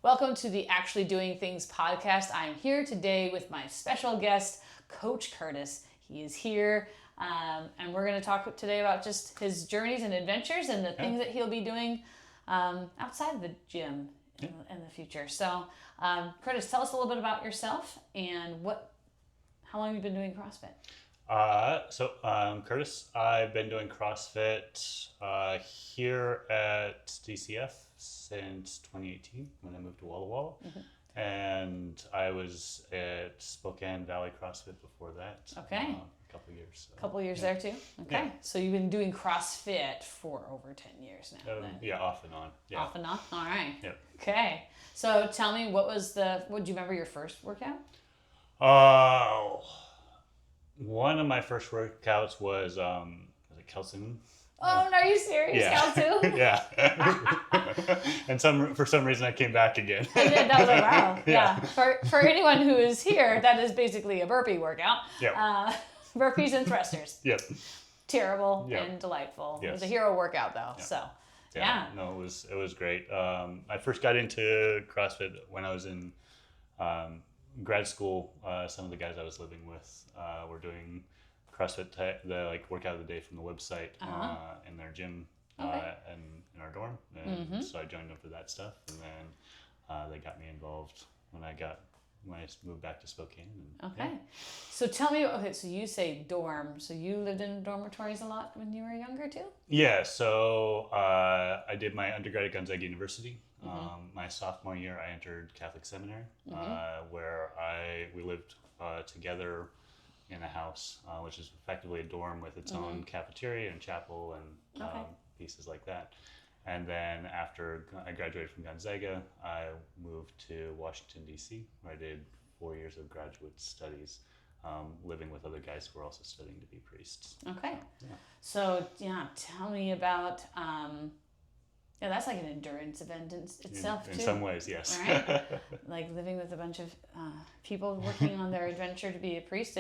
Welcome to the Actually Doing Things podcast. I'm here today with my special guest, Coach Curtis. He is here, and we're going to talk today about just his journeys and adventures and the things that he'll be doing outside of the gym in the future. So, Curtis, tell us a little bit about yourself and how long you've been doing CrossFit. Curtis, I've been doing CrossFit here at DCF since 2018 when I moved to Walla Walla. Mm-hmm. And I was at Spokane Valley CrossFit before that. Okay. A couple of years. A couple of years there too? Okay. Yeah. So you've been doing CrossFit for over 10 years now. Yeah, off and on. Yeah. Off and on? All right. Yep. Okay. So tell me, do you remember your first workout? One of my first workouts was it Kelson? Oh, are you serious? Yeah. Cal too? Yeah. And for some reason I came back again. That was like, wow. Yeah. For anyone who is here, that is basically a burpee workout. Yeah. Burpees and thrusters. Yep. Terrible and delightful. Yes. It was a hero workout though. Yep. So yeah. No, it was great. I first got into CrossFit when I was in grad school. Some of the guys I was living with were doing CrossFit, the workout of the day from the website in their gym and in our dorm. And so I joined them for that stuff. And then they got me involved when I moved back to Spokane. So tell me, so you say dorm. So you lived in dormitories a lot when you were younger too? Yeah. So I did my undergrad at Gonzaga University. My sophomore year, I entered Catholic seminary, where we lived together in a house, which is effectively a dorm with its own cafeteria and chapel and pieces like that. And then after I graduated from Gonzaga, I moved to Washington, D.C., where I did 4 years of graduate studies, living with other guys who were also studying to be priests. Okay. Yeah. So, tell me about... that's like an endurance event in itself, too. In some ways, yes. Right? Like living with a bunch of people working on their adventure to be a priest.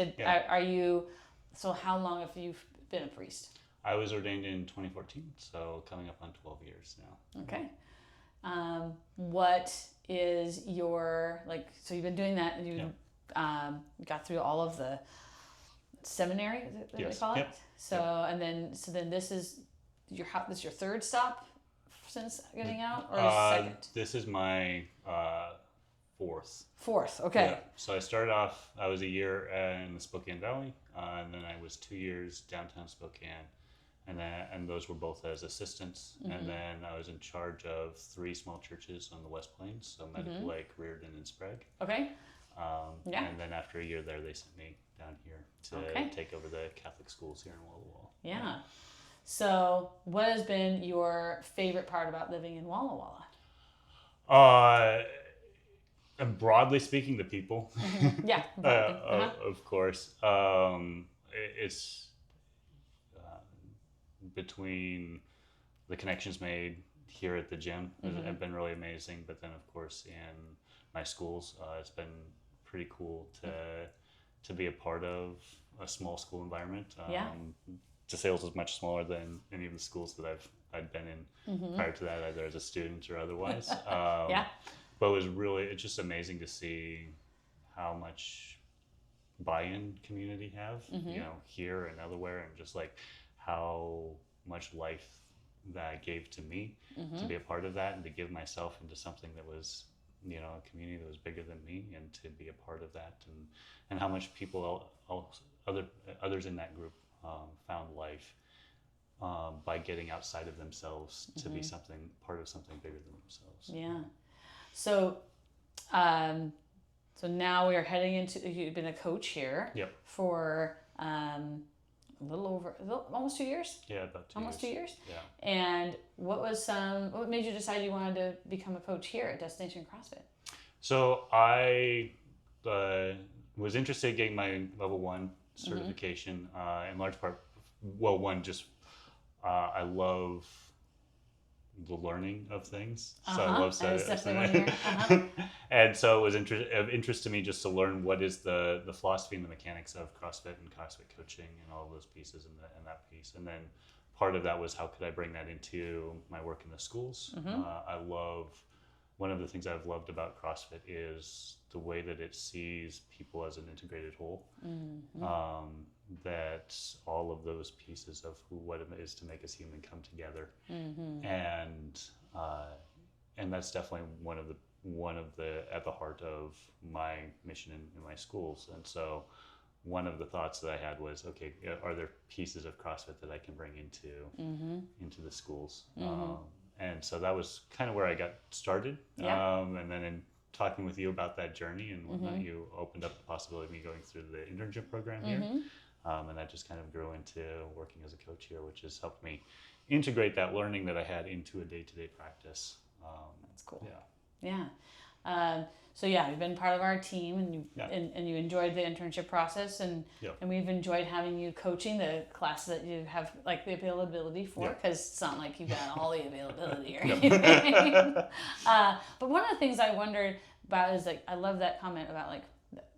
So how long have you been a priest? I was ordained in 2014, so coming up on 12 years now. Okay. What is your, so you've been doing that, and you got through all of the seminary, is it what they call it? So, and then this is your third stop since getting out, or second? This is my fourth. Fourth, okay. Yeah. So I started off, I was a year in the Spokane Valley, and then I was 2 years downtown Spokane, and those were both as assistants. And then I was in charge of 3 small churches on the West Plains, so Medical Lake, Reardon, and Sprague. Okay. And then after a year there, they sent me down here to take over the Catholic schools here in Walla Walla. Yeah. So, what has been your favorite part about living in Walla Walla? And broadly speaking, the people. Yeah. Of course. It's between the connections made here at the gym have been really amazing. But then, of course, in my schools, it's been pretty cool to be a part of a small school environment. DeSales is much smaller than any of the schools that I'd been in prior to that, either as a student or otherwise. But it's just amazing to see how much buy-in community have, here and elsewhere, and just like how much life that gave to me to be a part of that and to give myself into something that was, a community that was bigger than me, and to be a part of that, and how much people, others in that group, found life by getting outside of themselves to be part of something bigger than themselves. Yeah. So, so now we are heading into. You've been a coach here for almost 2 years. Yeah, about 2 years. Almost 2 years. Yeah. And what made you decide you wanted to become a coach here at Destination CrossFit? So I was interested in getting my level 1 certification, in large part, I love the learning of things. So I love studying. And so it was of interest to me just to learn what is the philosophy and the mechanics of CrossFit and CrossFit coaching and all of those pieces and that piece. And then part of that was how could I bring that into my work in the schools. I love one of the things I've loved about CrossFit is the way that it sees people as an integrated whole. That all of those pieces of what it is to make us human come together, and that's definitely one of the at the heart of my mission in my schools. And so one of the thoughts that I had was, okay, are there pieces of CrossFit that I can bring into the schools? And so that was kind of where I got started. And then in talking with you about that journey and whatnot, you opened up the possibility of me going through the internship program here. And that just kind of grew into working as a coach here, which has helped me integrate that learning that I had into a day-to-day practice. That's cool. So you've been part of our team, and you enjoyed the internship process, and we've enjoyed having you coaching the classes that you have like the availability for, because it's not like you've got all the availability or anything. But one of the things I wondered about is like, I love that comment about like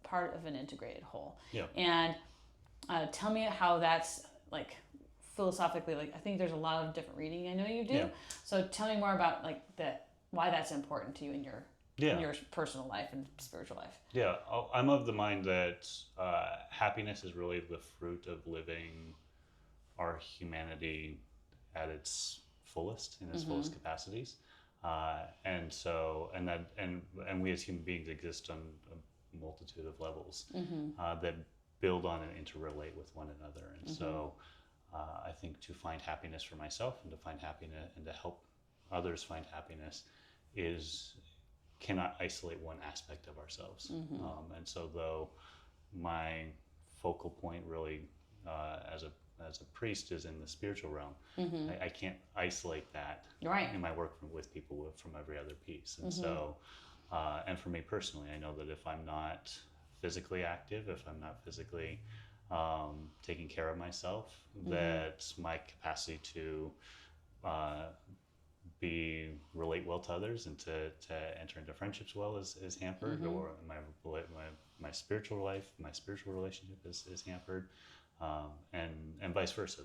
part of an integrated whole. And tell me how that's like philosophically, like I think there's a lot of different reading I know you do. So tell me more about like why that's important to you in your personal life and spiritual life. I'm of the mind that happiness is really the fruit of living our humanity at its fullest, in its fullest capacities. And we as human beings exist on a multitude of levels that build on and interrelate with one another. And so I think to find happiness for myself and to find happiness and to help others find happiness cannot isolate one aspect of ourselves. And so though my focal point really as a priest is in the spiritual realm, I can't isolate that in my work with people from every other piece. And so, and for me personally, I know that if I'm not physically active, if I'm not physically taking care of myself, that my capacity to relate well to others and to enter into friendships well is hampered, or my spiritual life, my spiritual relationship is hampered, and vice versa.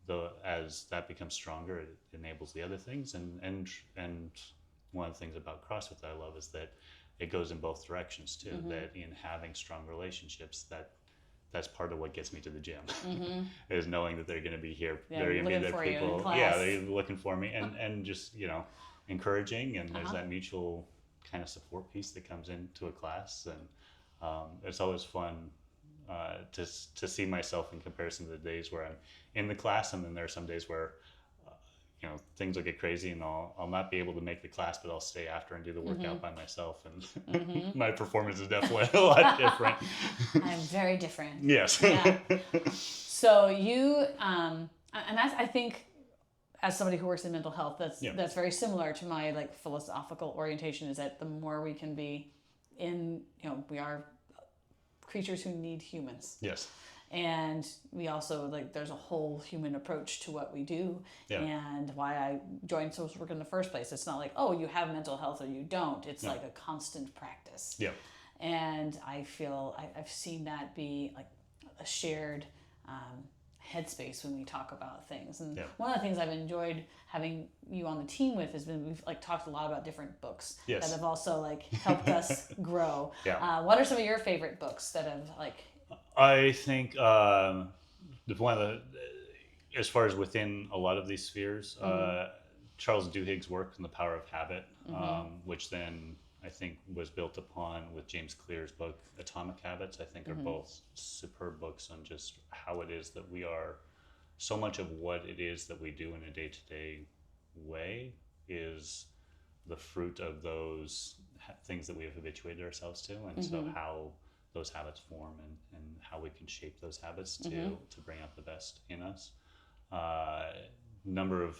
That as that becomes stronger, it enables the other things. And one of the things about CrossFit that I love is that it goes in both directions too. That in having strong relationships, that's part of what gets me to the gym, is knowing that they're going to be here. They're going to be there. People, they're looking for me, and just encouraging, and there's that mutual kind of support piece that comes into a class, and it's always fun to see myself in comparison to the days where I'm in the class, and then there are some days where things will get crazy and I'll not be able to make the class, but I'll stay after and do the workout by myself, and my performance is definitely a lot different. I'm very different. Yes. So you and that's, I think, as somebody who works in mental health, that's very similar to my like philosophical orientation, is that the more we can be we are creatures who need humans. Yes. And we also there's a whole human approach to what we do, and why I joined social work in the first place. It's not like, oh, you have mental health or you don't. It's like a constant practice. And I feel I've seen that be like a shared headspace when we talk about things. And one of the things I've enjoyed having you on the team with has been we've talked a lot about different books that have also helped us grow. What are some of your favorite books that have I think one of the, as far as within a lot of these spheres, Charles Duhigg's work on the power of habit, which then I think was built upon with James Clear's book Atomic Habits, I think are both superb books on just how it is that we are, so much of what it is that we do in a day-to-day way is the fruit of those things that we have habituated ourselves to, and so how those habits form and how we can shape those habits to bring out the best in us. Number of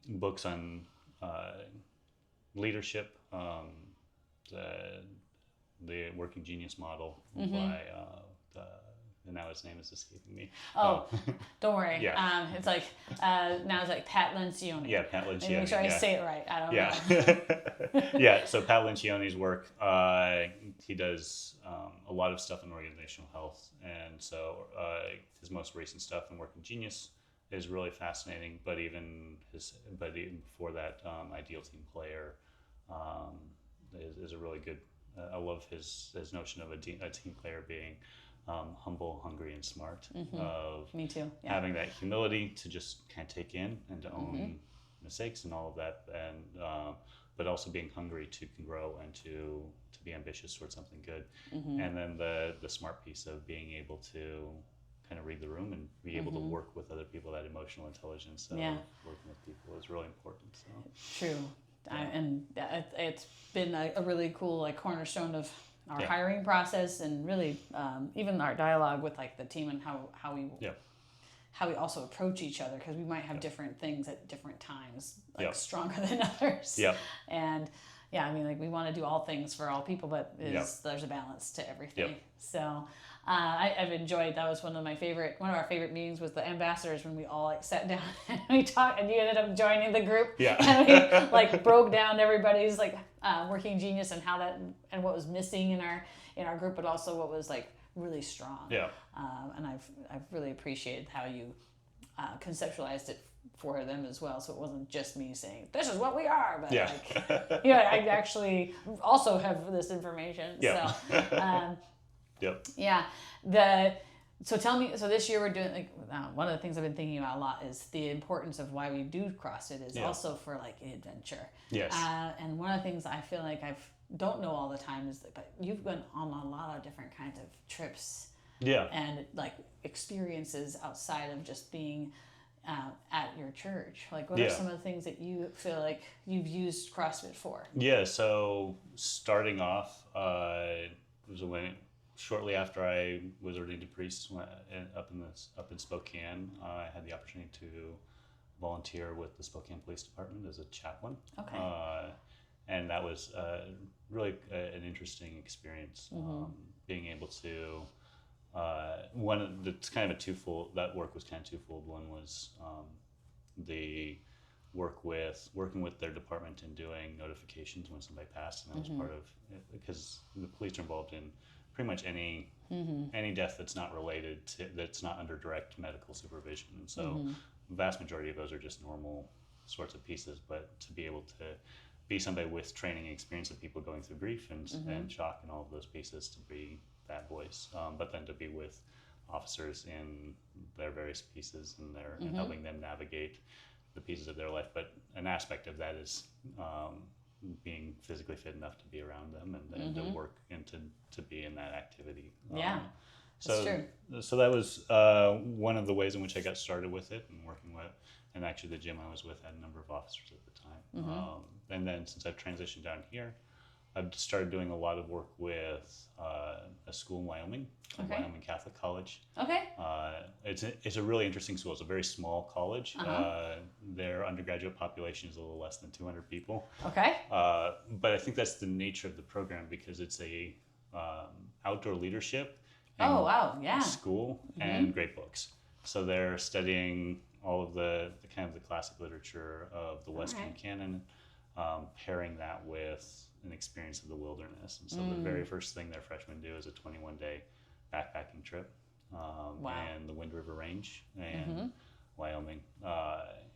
books on leadership, the Working Genius Model by and now his name is escaping me. Don't worry. It's now it's Pat Lencioni. Yeah, Pat Lencioni. Make sure I say it right. I don't know. So Pat Lencioni's work, he does a lot of stuff in organizational health, and so his most recent stuff in Working Genius is really fascinating. But even before that, ideal team player is a really good. I love his notion of a team player being humble, hungry, and smart. Of Me too. Yeah. having that humility to just kind of take in and to own mistakes and all of that, and but also being hungry to grow and to be ambitious towards something good. And then the smart piece of being able to kind of read the room and be able to work with other people. That emotional intelligence of working with people is really important. So True. And it's been a really cool like cornerstone of our hiring process, and really even our dialogue with like the team, and how we also approach each other, because we might have different things at different times, like stronger than others. And I mean, like we want to do all things for all people, but there's a balance to everything. So I've enjoyed, that was one of our favorite meetings was the ambassadors, when we all like sat down and we talked, and you ended up joining the group. And we like broke down everybody's like working genius, and how that, and what was missing in our group, but also what was like really strong. And I've really appreciated how you conceptualized it for them as well, so it wasn't just me saying this is what we are, but like I actually also have this information. So tell me, so this year we're doing like one of the things I've been thinking about a lot is the importance of why we do CrossFit is also for like adventure. And one of the things I feel like don't know all the time is that, but you've been on a lot of different kinds of trips and like experiences outside of just being at your church. Like what are some of the things that you feel like you've used CrossFit for? So starting off, it was shortly after I was ordained a priest up in Spokane. I had the opportunity to volunteer with the Spokane Police Department as a chaplain. And that was really an interesting experience. Being able to that work was kind of twofold. One was the working with their department and doing notifications when somebody passed, and that was part of it, because the police are involved in pretty much any death that's not related to, that's not under direct medical supervision. And so the vast majority of those are just normal sorts of pieces, but to be able to be somebody with training and experience of people going through grief and shock and all of those pieces, to be that voice, but then to be with officers in their various pieces and helping them navigate the pieces of their life. But an aspect of that is being physically fit enough to be around them and to work and to be in that activity. That's true. So that was one of the ways in which I got started with it, and working with, and actually the gym I was with had a number of officers at the time. And then since I've transitioned down here, I've started doing a lot of work with a school in Wyoming, Wyoming Catholic College. It's a really interesting school. It's a very small college. Their undergraduate population is a little less than 200 people. But I think that's the nature of the program, because it's a outdoor leadership school and great books. So they're studying all of the kind of the classic literature of the Western canon, pairing that with an experience of the wilderness. And so the very first thing their freshmen do is a 21-day backpacking trip, and the Wind River Range and Wyoming.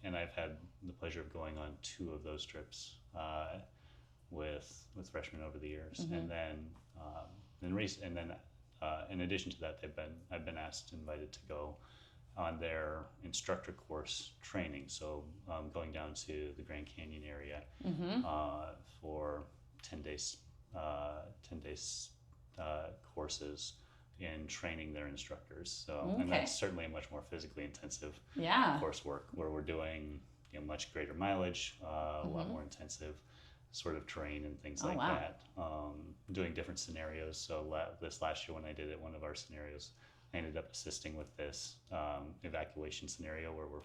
And I've had the pleasure of going on 2 of those trips with freshmen over the years. And then in addition to that, I've been invited to go on their instructor course training. So going down to the Grand Canyon area for 10 days courses in training their instructors. So and that's certainly a much more physically intensive coursework, where we're doing much greater mileage, a lot more intensive sort of terrain and things like that. Doing different scenarios. So this last year when I did it, one of our scenarios, I ended up assisting with this evacuation scenario where we're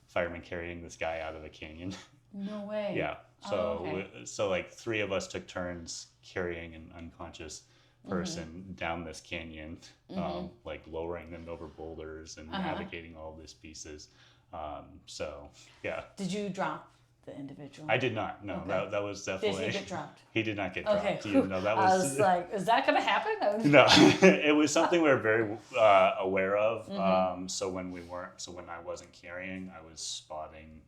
firemen carrying this guy out of a canyon. No way. So like 3 of us took turns carrying an unconscious person down this canyon, like lowering them over boulders and navigating all these pieces. Did you drop the individual? I did not. No, Okay. that was definitely. Did he get dropped? He did not get Okay. dropped. You know, that I was. was like, is that going to happen? No, it was something we were very aware of. Mm-hmm. So when I wasn't carrying, I was spotting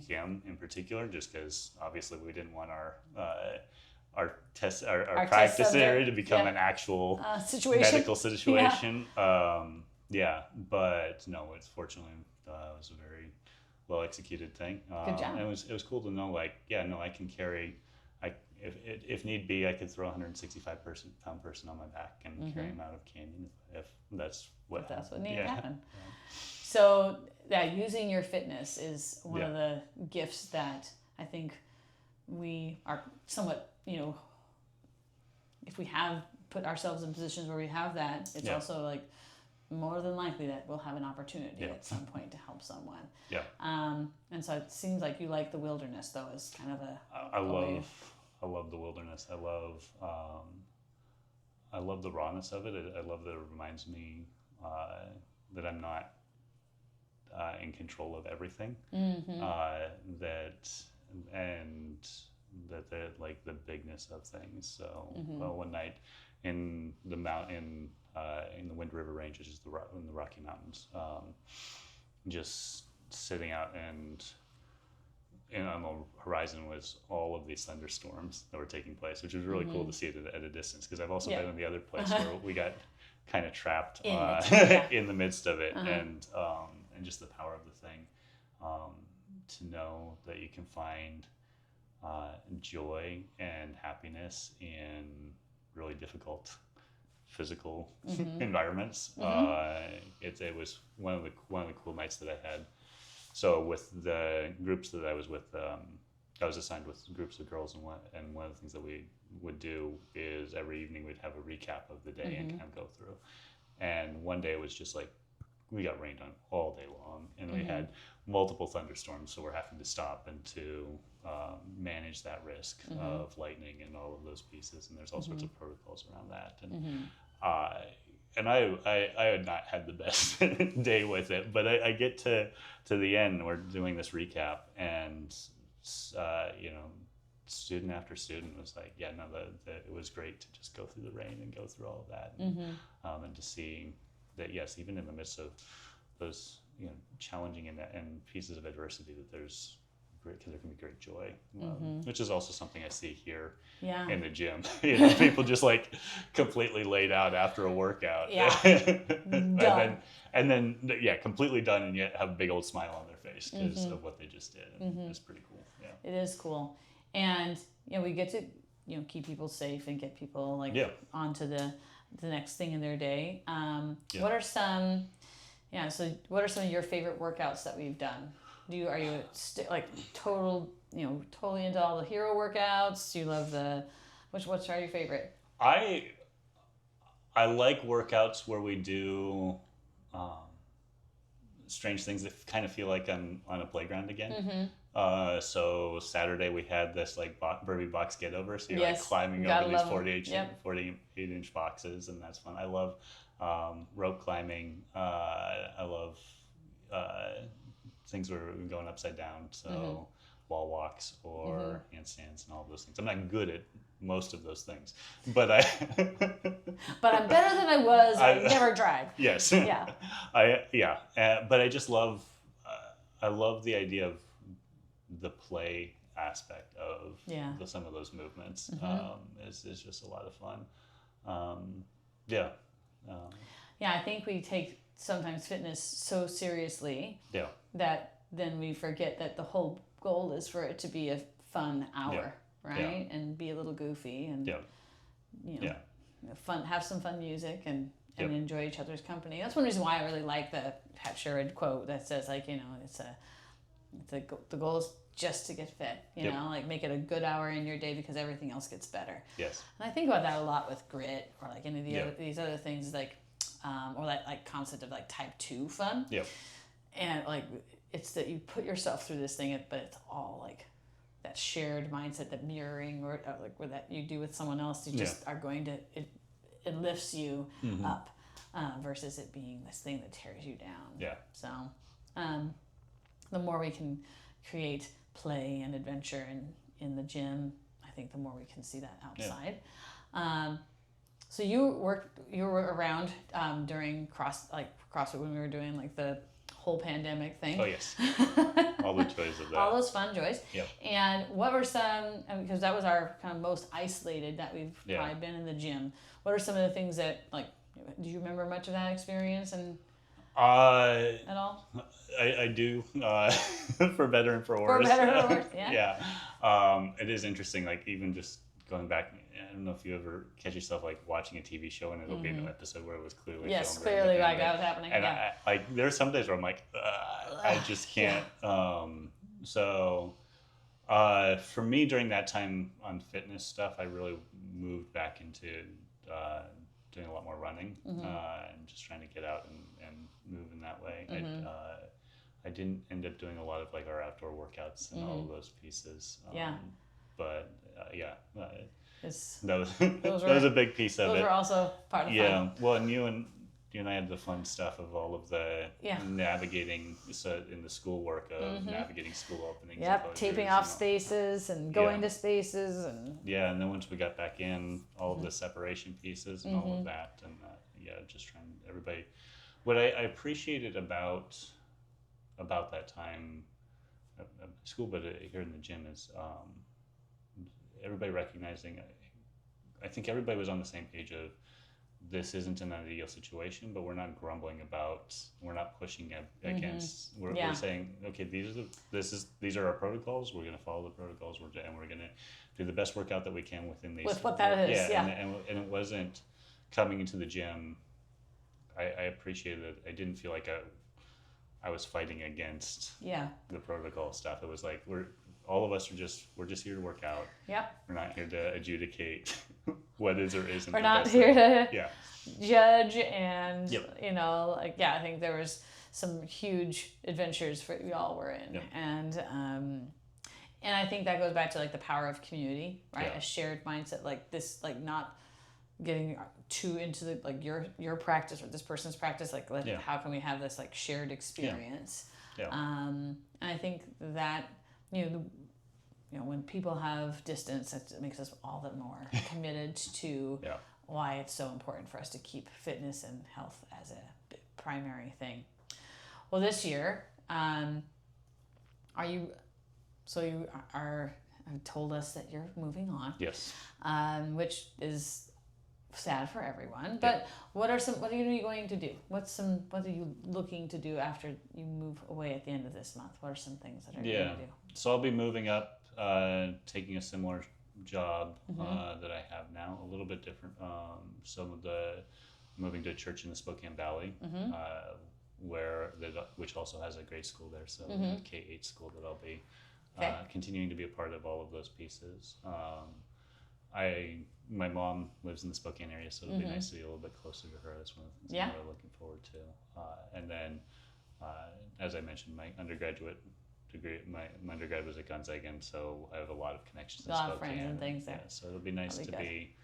him in particular, just because obviously we didn't want our practice test area to subject, become an actual situation. medical situation. But no, it's fortunately it was a very well executed thing. Good job. It was cool to know, like, I can carry. If need be, I could throw a 165-pound person on my back and carry him out of canyon if that's what needs to happen. Yeah. So using your fitness is one of the gifts that I think we are somewhat, if we have put ourselves in positions where we have that, it's also like more than likely that we'll have an opportunity at some point to help someone. Yeah. And so it seems like you like the wilderness, though, as kind of I love the wilderness. I love the rawness of it. I love that it reminds me that I'm not in control of everything. That like the bigness of things. So one night in the in the Wind River Range, which is in the Rocky Mountains, just sitting out and on the horizon was all of these thunderstorms that were taking place, which was really cool to see it at a distance, because I've also been in the other place where we got kind of trapped in the midst of it, and just the power of the thing, to know that you can find joy and happiness in really difficult physical environments. It was one of the cool nights that I had. So with the groups that I was with, I was assigned with groups of girls, and one of the things that we would do is every evening we'd have a recap of the day and kind of go through. And one day it was just like we got rained on all day long, and we had multiple thunderstorms, so we're having to stop and to manage that risk of lightning and all of those pieces. And there's all sorts of protocols around that. And I had not had the best day with it, but I get to the end, and we're doing this recap, and student after student was like, it was great to just go through the rain and go through all of that, and to see that, yes, even in the midst of those challenging and pieces of adversity, that there can be great joy, which is also something I see here in the gym. People just like completely laid out after a workout, and then completely done, and yet have a big old smile on their face because of what they just did. And it's pretty cool. Yeah, it is cool, and we get to keep people safe and get people onto the next thing in their day. What are some what are some of your favorite workouts that we've done? Are you totally into all the hero workouts? Do you love which are your favorite? I like workouts where we do strange things that kind of feel like I'm on a playground again. So Saturday we had this Burpee box get over, so you're climbing over these 48-inch boxes, and that's fun. I love rope climbing. I love things where we're going upside down, so wall walks or handstands and all of those things. I'm not good at most of those things, but but I'm better than I was. I never tried. Yes. Yeah. But I just love I love the idea of the play aspect of some of those movements. Is just a lot of fun. I think we take sometimes fitness so seriously that then we forget that the whole goal is for it to be a fun hour, right? And be a little goofy and fun, have some fun music and enjoy each other's company. That's one reason why I really like the Pat Sherwood quote that says the goal is just to get fit, make it a good hour in your day because everything else gets better. Yes. And I think about that a lot with grit or any of these other things or that concept of type 2 fun. Yeah. And it's that you put yourself through this thing, but it's all that shared mindset, that mirroring or that you do with someone else. You just are going to it lifts you up versus it being this thing that tears you down. Yeah. So the more we can create play and adventure in the gym, I think the more we can see that outside. So you were around during CrossFit when we were doing like the whole pandemic thing. Oh yes, all the joys of that. All those fun joys. Yep. And what were some, because that was our kind of most isolated that we've probably been in the gym. What are some of the things that, like, do you remember much of that experience and at all? I do, for better and for worse. For better and for worse, yeah. Yeah. It is interesting, like even just going back, I don't know if you ever catch yourself like watching a TV show and it'll be an episode where it was clearly yes, filmed clearly like that was happening. And like there's some days where I'm like, I just can't. So for me during that time on fitness stuff, I really moved back into doing a lot more running and just trying to get out and move in that way. I didn't end up doing a lot of like our outdoor workouts and all of those pieces. But that was a big piece of it. Those were also part of fun. Well, and you and I had the fun stuff of all of the navigating in the schoolwork of navigating school openings. Yep, taping off spaces and going to spaces and. Yeah, and then once we got back in, all of the separation pieces and all of that, and just trying everybody. What I appreciated about that time at school, but here in the gym is everybody recognizing. I think everybody was on the same page of this isn't an ideal situation, but we're not grumbling about. We're not pushing against. We're saying, okay, these are our protocols. We're going to follow the protocols. We're going to do the best workout that we can within these. With what that is, And it wasn't coming into the gym. I appreciated it. I didn't feel like I was fighting against the protocol stuff. It was like all of us we're just here to work out. Yep. We're not here to adjudicate what is or isn't. We're not here to judge and Yep. I think there was some huge adventures we all were in, and I think that goes back to like the power of community, right? A shared mindset, like this, like not getting too into the like your practice or this person's practice, like how can we have this like shared experience? And I think that when people have distance, it makes us all the more committed to why it's so important for us to keep fitness and health as a primary thing. Well, this year, you told us that you're moving on. Yes. Which is sad for everyone. But what are you going to do? What are you looking to do after you move away at the end of this month? What are some things that are you going to do? So I'll be moving up, taking a similar job that I have now, a little bit different. Moving to a church in the Spokane Valley, which also has a grade school there, so a K-8 school that I'll be continuing to be a part of all of those pieces. My mom lives in the Spokane area, so it'll be nice to be a little bit closer to her. That's one of the things I'm really looking forward to. And then, as I mentioned, my undergraduate degree, my undergrad was at Gonzaga, and so I have a lot of connections in Spokane. A lot of friends and things there. So it'll be nice to be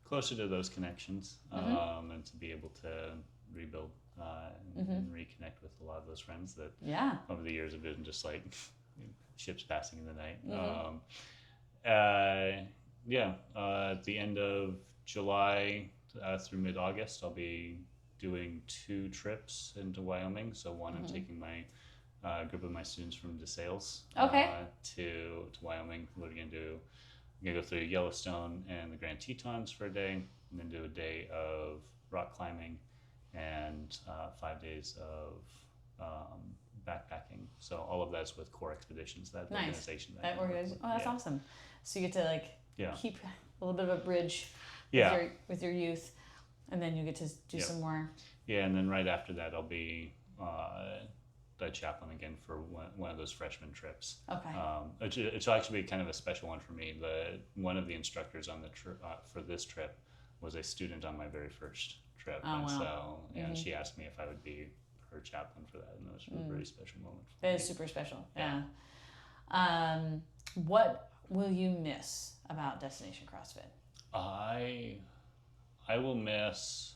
closer to those connections and to be able to rebuild and reconnect with a lot of those friends that over the years have been just like ships passing in the night. At the end of July through mid-August, I'll be doing 2 trips into Wyoming. So one, I'm taking my group of my students from DeSales to Wyoming. We're going to go through Yellowstone and the Grand Tetons for a day, and then do a day of rock climbing and 5 days of backpacking. So all of that's with Core Expeditions, that organization. That's awesome. So you get to keep a little bit of a bridge with your youth, and then you get to do some more. Yeah, and then right after that, I'll be the chaplain again for one of those freshman trips. Okay. It's actually kind of a special one for me. One of the instructors on the for this trip was a student on my very first trip, so she asked me if I would be her chaplain for that, and it was a very special moment for me. It is super special. Yeah. What will you miss about Destination CrossFit? I will miss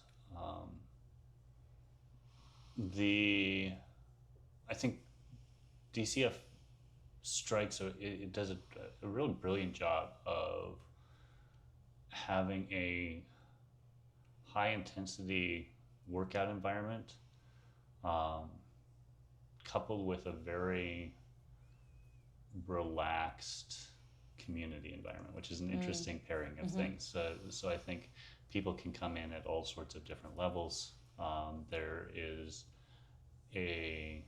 I think DCF it does a really brilliant job of having a high intensity workout environment, coupled with a very relaxed community environment, which is an interesting pairing of things. So I think people can come in at all sorts of different levels. There is a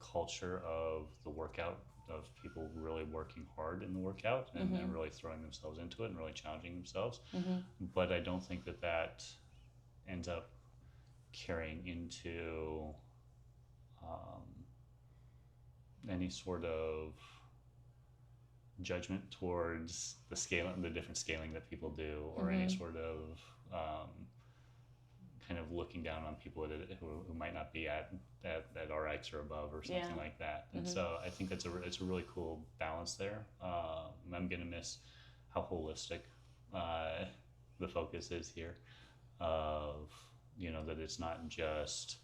culture of the workout, of people really working hard in the workout and really throwing themselves into it and really challenging themselves. But I don't think that ends up carrying into any sort of judgment towards the different scaling that people do, or any sort of kind of looking down on people who might not be at RX or above or something like that. And so I think it's a really cool balance there. I'm gonna miss how holistic the focus is here, of that it's not just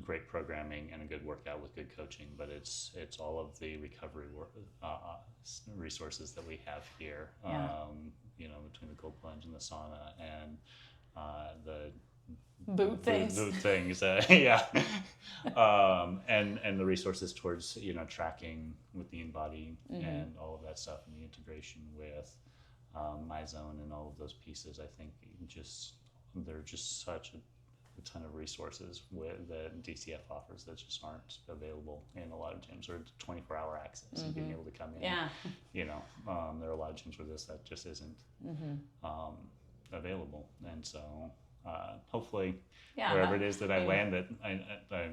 great programming and a good workout with good coaching, but it's all of the recovery resources that we have here. Between the cold plunge and the sauna and the boot things, and the resources towards tracking with the in-body and all of that stuff, and the integration with MyZone and all of those pieces. I think there are just such a ton of resources that DCF offers that just aren't available in a lot of gyms, or 24-hour access and being able to come in. There are a lot of gyms where that just isn't available, and so hopefully wherever it is that I land, that I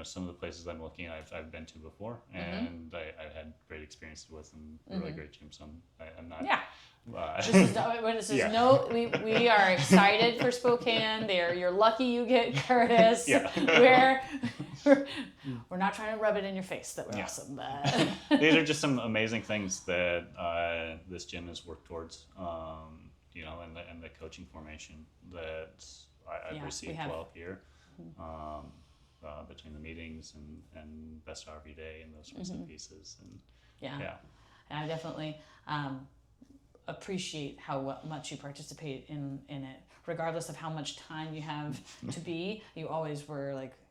some of the places I'm looking at, I've been to before, and I've had great experiences with, and really great gyms. So I'm not. We are excited for Spokane. You're lucky you get Curtis. We're not trying to rub it in your face that we're awesome. But these are just some amazing things that this gym has worked towards. And the coaching formation that I've received while here, between the meetings and best hour every day and those sorts of pieces. And and I definitely appreciate how much you participate in it, regardless of how much time you have to be. You always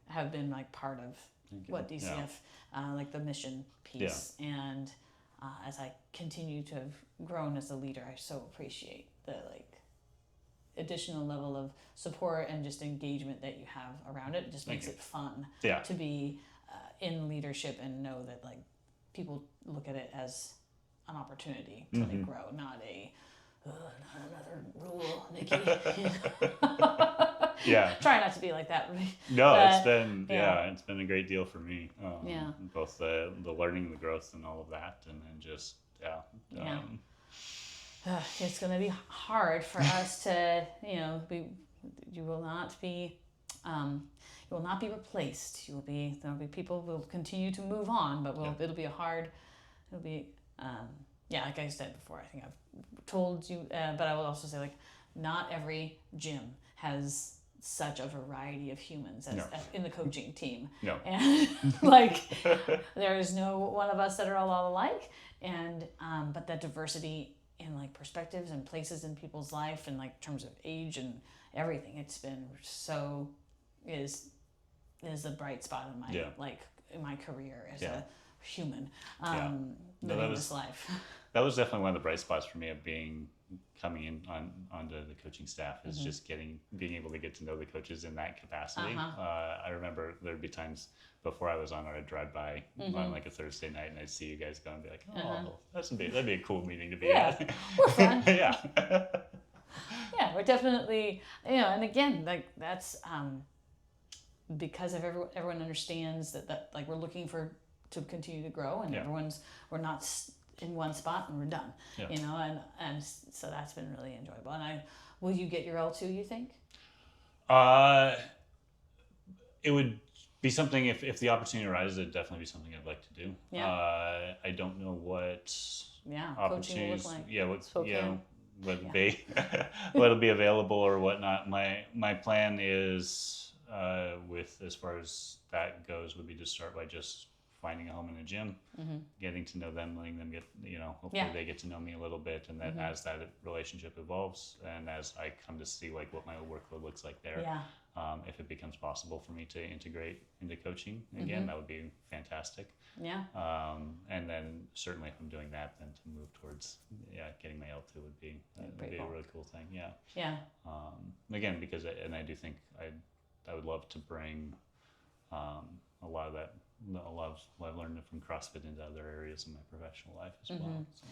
have been part of what DCF, the mission piece. And as I continue to have grown as a leader, I so appreciate the additional level of support and just engagement that you have around it. It just makes it fun to be in leadership and know that people look at it as an opportunity to grow, not another rule, Nikki. Try not to be like that. No, it's been a great deal for me. Both the learning, the growth, and all of that, and then just it's going to be hard for us to, you will not be replaced. There'll be people who will continue to move on, but like I said before, I think I've told you, but I will also say not every gym has such a variety of humans as in the coaching team. No. And there is no one of us that are all alike, and but that diversity in perspectives and places in people's life, and terms of age and everything, it's been is a bright spot in my in my career as a human living this life. That was definitely one of the bright spots for me of coming in onto the coaching staff, is just being able to get to know the coaches in that capacity. I remember there'd be times before I was on, or I'd drive by on a Thursday night, and I'd see you guys go and be like, that'd be a cool meeting to be at. We're fun. We're definitely, and again, that's because of everyone understands that we're looking to continue to grow, and we're not in one spot and we're done, and so that's been really enjoyable. And will you get your L2, you think? It would be something, if the opportunity arises, it'd definitely be something I'd like to do. I don't know what opportunities, what'll be available or whatnot. My plan is, with as far as that goes, would be to start by just finding a home in a gym, getting to know them, letting them get, hopefully they get to know me a little bit. And then as that relationship evolves and as I come to see like what my workload looks like there, if it becomes possible for me to integrate into coaching again, that would be fantastic. Yeah. And then certainly if I'm doing that, then to move towards, getting my L2 would be a really cool thing. Yeah. Yeah. Again, because I do think I would love to bring a lot of what I've learned from CrossFit into other areas of my professional life as well. So.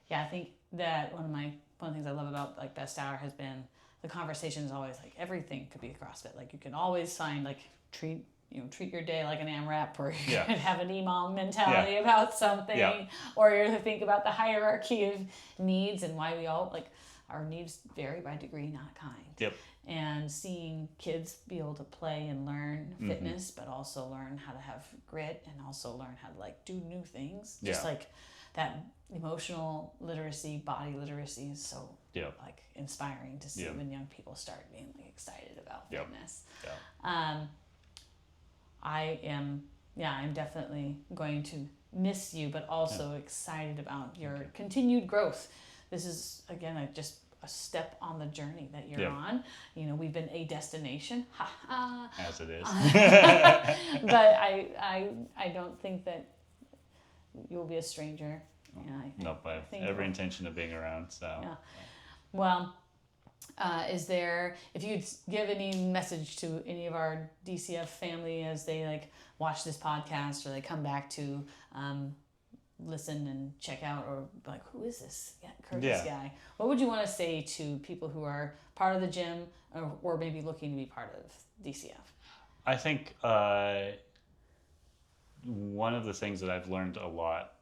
Yeah, I think that one of the things I love about like Best Hour has been the conversation is always like everything could be CrossFit. Like you can always find like treat your day like an AMRAP, or you could have an EMOM mentality about something, or you think about the hierarchy of needs and why we all like our needs vary by degree, not kind. Yep. And seeing kids be able to play and learn fitness, but also learn how to have grit and also learn how to like do new things. Just like that emotional literacy, body literacy is so like inspiring to see when young people start being like excited about fitness. I'm definitely going to miss you, but also excited about your continued growth. This is again just a step on the journey that you're on. We've been a destination, as it is. But I don't think that you'll be a stranger. Nope, I have every intention of being around. So. Yeah. Well, is there, if you'd give any message to any of our DCF family as they like watch this podcast or they come back to listen and check out, or like, who is this Curtis guy? What would you want to say to people who are part of the gym or maybe looking to be part of DCF? I think one of the things that I've learned a lot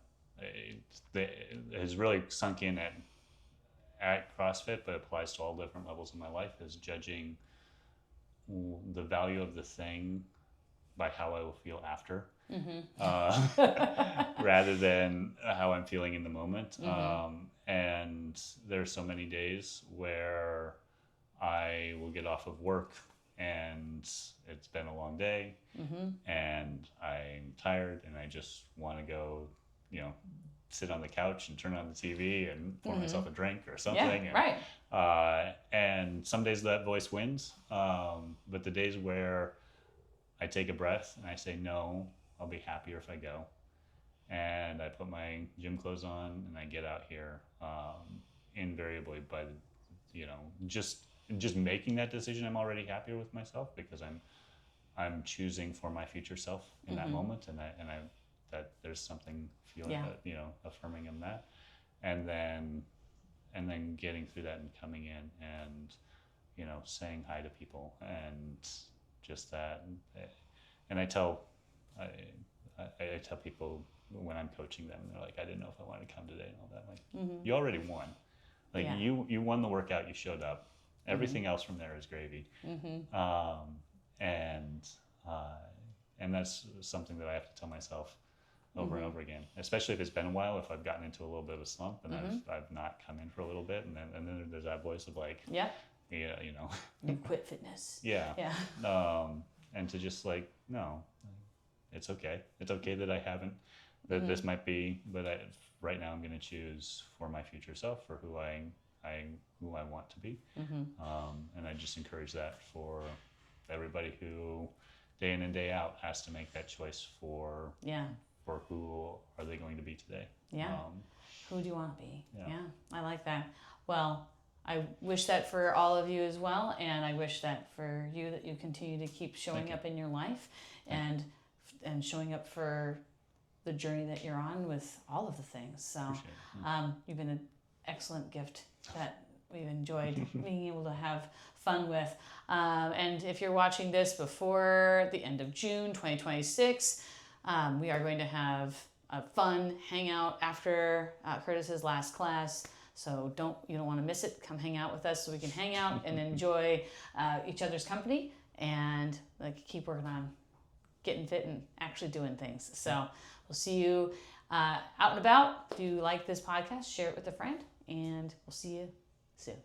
that has really sunk in at CrossFit, but applies to all different levels of my life, is judging the value of the thing by how I will feel after, rather than how I'm feeling in the moment. And there's so many days where I will get off of work and it's been a long day and I'm tired and I just want to go, sit on the couch and turn on the TV and pour myself a drink or something. And some days that voice wins. But the days where I take a breath and I say, no, I'll be happier if I go. And I put my gym clothes on and I get out here, invariably, but just making that decision, I'm already happier with myself because I'm choosing for my future self in that moment. And I that there's something feeling affirming in that, and then getting through that and coming in and saying hi to people and just that. And I tell people when I'm coaching them, they're like, I didn't know if I wanted to come today and all that. Like, you already won. Like you won the workout, you showed up. Everything else from there is gravy. And that's something that I have to tell myself over and over again, especially if it's been a while, if I've gotten into a little bit of a slump and I've not come in for a little bit, and then there's that voice of like, you quit fitness. And to just like, no, it's okay. It's okay that I haven't, that this might be, but right now I'm going to choose for my future self, for who I want to be. And I just encourage that for everybody who day in and day out has to make that choice for who are they going to be today. Who do you want to be? I like that. Well, I wish that for all of you as well, and I wish that for you, that you continue to keep showing up in your life and showing up for the journey that you're on with all of the things. So you've been an excellent gift that we've enjoyed being able to have fun with. And if you're watching this before the end of June 2026, we are going to have a fun hangout after Curtis's last class. So you don't want to miss it. Come hang out with us so we can hang out and enjoy each other's company and like keep working on getting fit and actually doing things. So we'll see you out and about. If you like this podcast, share it with a friend, and we'll see you soon.